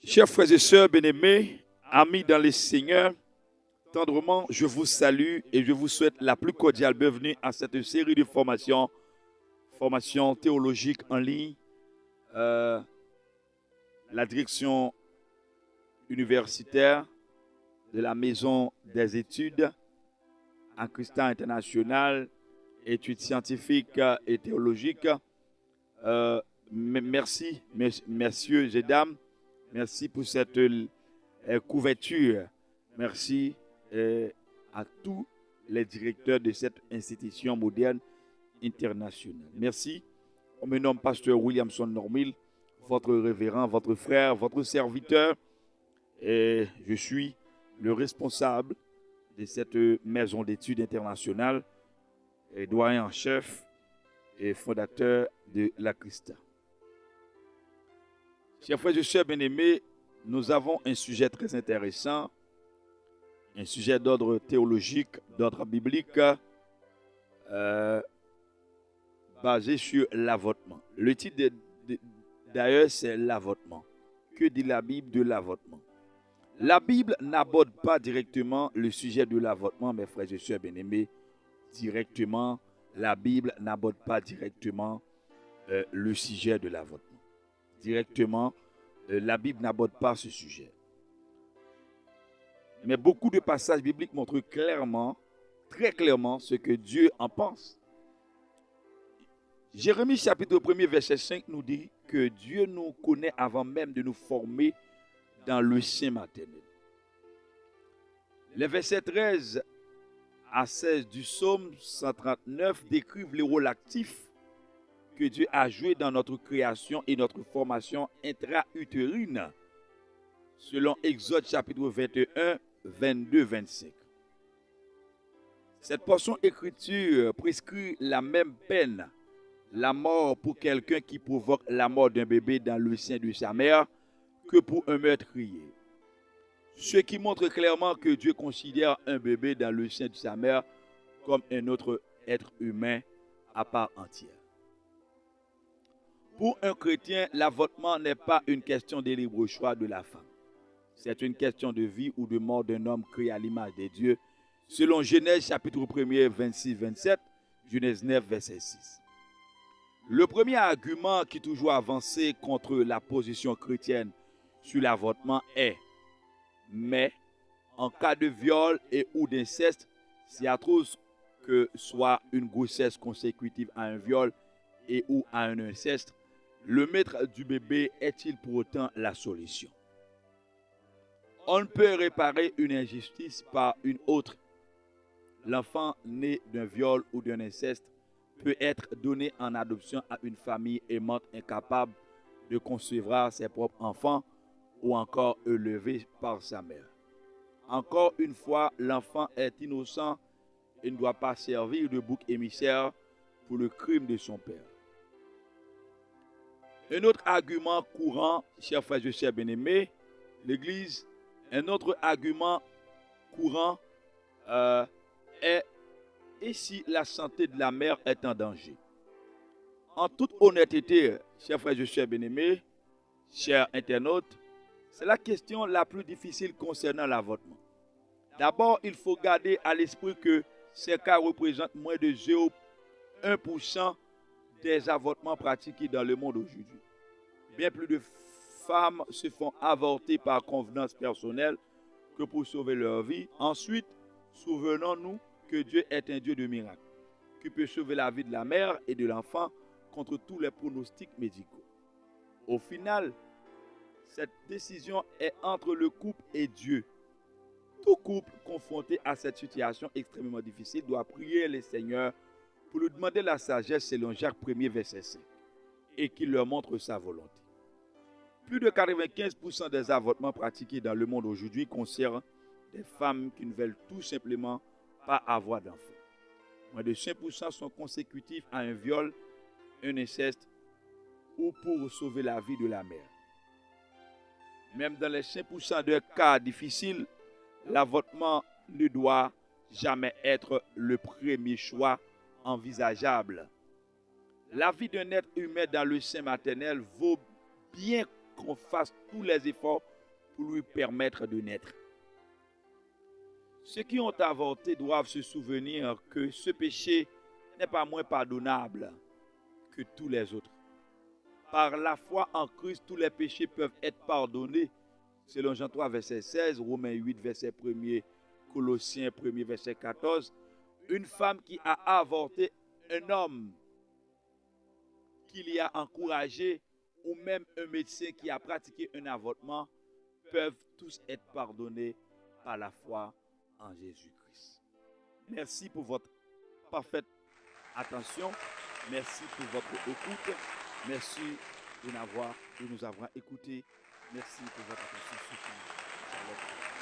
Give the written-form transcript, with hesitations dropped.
Chers frères et sœurs bien-aimés, amis dans le Seigneur, tendrement, je vous salue et je vous souhaite la plus cordiale bienvenue à cette série de formations théologiques en ligne. La direction universitaire de la Maison des études en Christ international, études scientifiques et théologiques. Merci, messieurs et dames. Merci pour cette couverture. Merci à tous les directeurs de cette institution moderne internationale. Merci. On me nomme Pasteur Williamson Normil, votre révérend, votre frère, votre serviteur. Et je suis le responsable de cette maison d'études internationale, et doyen en chef et fondateur de la Christa. Chers frères et sœurs bien-aimés, nous avons un sujet très intéressant, un sujet d'ordre théologique, d'ordre biblique, basé sur l'avortement. Le titre d'ailleurs, c'est l'avortement. Que dit la Bible de l'avortement? La Bible n'aborde pas directement le sujet de l'avortement, mes frères et sœurs bien-aimés. Directement, la Bible n'aborde pas directement le sujet de l'avortement. Directement, la Bible n'aborde pas ce sujet. Mais beaucoup de passages bibliques montrent clairement, très clairement, ce que Dieu en pense. Jérémie chapitre 1er, verset 5 nous dit que Dieu nous connaît avant même de nous former dans le sein maternel. Les versets 13 à 16 du psaume 139 décrivent les rôles actifs que Dieu a joué dans notre création et notre formation intra-utérine, selon Exode chapitre 21, 22, 25. Cette portion d'écriture prescrit la même peine, la mort pour quelqu'un qui provoque la mort d'un bébé dans le sein de sa mère, que pour un meurtrier. Ce qui montre clairement que Dieu considère un bébé dans le sein de sa mère comme un autre être humain à part entière. Pour un chrétien, l'avortement n'est pas une question de libre choix de la femme. C'est une question de vie ou de mort d'un homme créé à l'image de Dieu, selon Genèse chapitre 1er, 26-27, Genèse 9, verset 6. Le premier argument qui est toujours avancé contre la position chrétienne sur l'avortement est « mais en cas de viol et ou d'inceste, si atroce que soit une grossesse consécutive à un viol et ou à un inceste, le maître du bébé est-il pour autant la solution? On ne peut réparer une injustice par une autre. L'enfant né d'un viol ou d'un inceste peut être donné en adoption à une famille aimante incapable de concevoir ses propres enfants ou encore élevé par sa mère. Encore une fois, l'enfant est innocent et ne doit pas servir de bouc émissaire pour le crime de son père. Un autre argument courant, chers frères et sœurs bien-aimés, l'Église, un autre argument courant est « et si la santé de la mère est en danger ?» En toute honnêteté, chers frères et sœurs bien-aimés, chers internautes, c'est la question la plus difficile concernant l'avortement. D'abord, il faut garder à l'esprit que ces cas représentent moins de 0,1% des avortements pratiqués dans le monde aujourd'hui. Bien plus de femmes se font avorter par convenance personnelle que pour sauver leur vie. Ensuite, souvenons-nous que Dieu est un Dieu de miracles, qui peut sauver la vie de la mère et de l'enfant contre tous les pronostics médicaux. Au final, cette décision est entre le couple et Dieu. Tout couple confronté à cette situation extrêmement difficile doit prier le Seigneur pour lui demander la sagesse selon Jacques 1er, verset 5, et qu'il leur montre sa volonté. Plus de 95% des avortements pratiqués dans le monde aujourd'hui concernent des femmes qui ne veulent tout simplement pas avoir d'enfants. Moins de 5% sont consécutifs à un viol, un inceste ou pour sauver la vie de la mère. Même dans les 5% de cas difficiles, l'avortement ne doit jamais être le premier choix envisageable. La vie d'un être humain dans le sein maternel vaut bien qu'on fasse tous les efforts pour lui permettre de naître. Ceux qui ont avorté doivent se souvenir que ce péché n'est pas moins pardonnable que tous les autres. Par la foi en Christ, tous les péchés peuvent être pardonnés, selon Jean 3, verset 16, Romains 8, verset 1er, Colossiens 1er, verset 14. Une femme qui a avorté, un homme qui l'y a encouragé, ou même un médecin qui a pratiqué un avortement, peuvent tous être pardonnés par la foi en Jésus-Christ. Merci pour votre parfaite attention. Merci pour votre écoute. Merci de nous avoir écoutés. Merci pour votre attention.